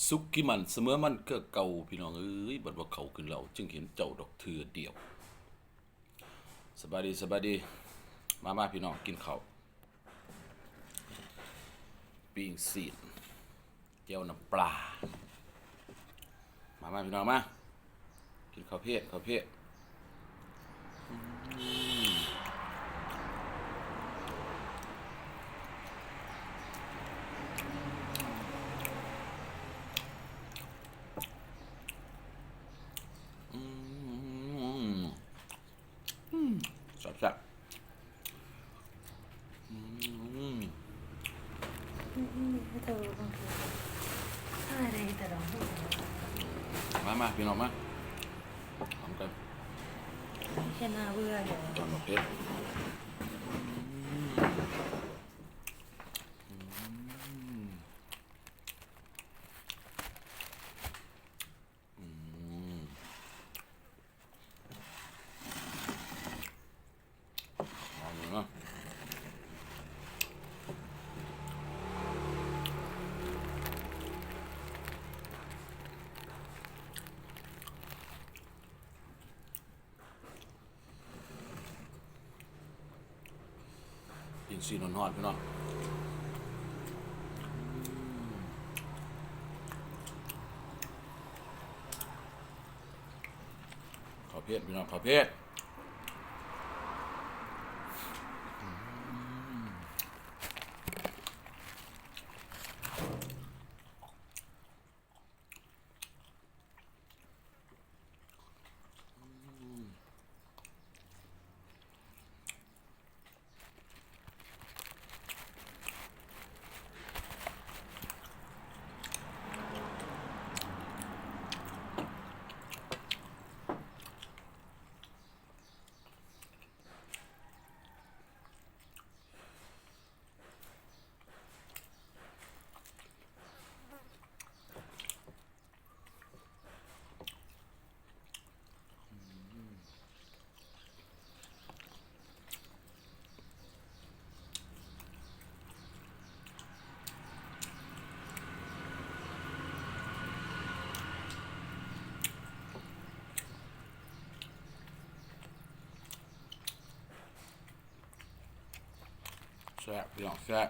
สุกกิมันเสมอมันก็เก่าพี่น้องเอ้ยบัดว่าเขาขึ้นเราจึงเห็นเจ้าดอกเถือเดียวสบายดีสบายดีมาพี่น้องกินข้าวปิ้งซีนเจียวน้ำปลามาพี่น้องมากินข้าวเพชรแซ่บเธอบางทีอะไรแต่เราไม่มาพี่น้องมาทำกันแค่น่าเบื่อเดี๋ยวทำเพชรกินซีนนอนพี่น้องข้าวเพชรพี่น้องข้าวเพชรแซ่บพี่น้องแซ่บ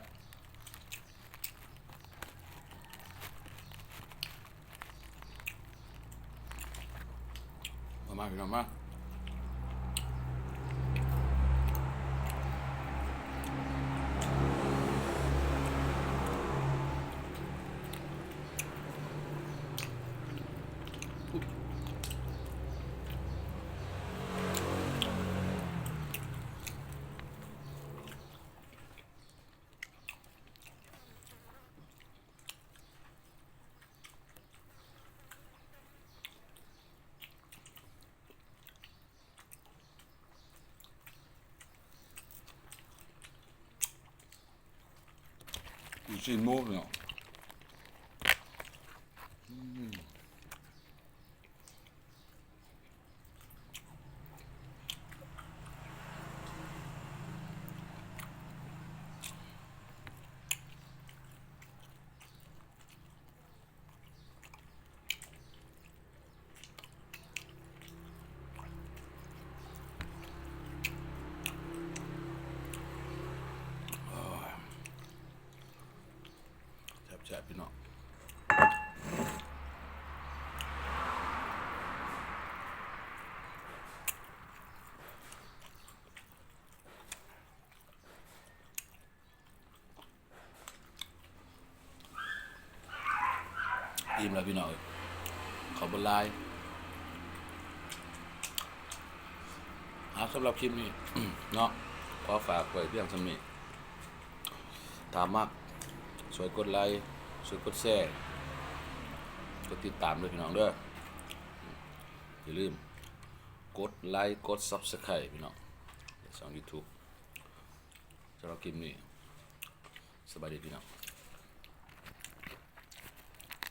มาพี่น้องมาอยู่ซีนหมูพี่น้องแซ่บพี่น้องอิ่มแล้วพี่น้องขอบคุณไลน์สำหรับคลิปนี้ เนาะขอฝากไว้เพียงเท่านี้ถามมากช่วยกดไลค์ช่วยกดแชร์กดติดตามด้วยพี่น้องเด้ออย่าลืมกดไลค์กด Subscribe พี่น้องช่อง YouTube สำหรับคลิปนี้สบายดีพี่น้อง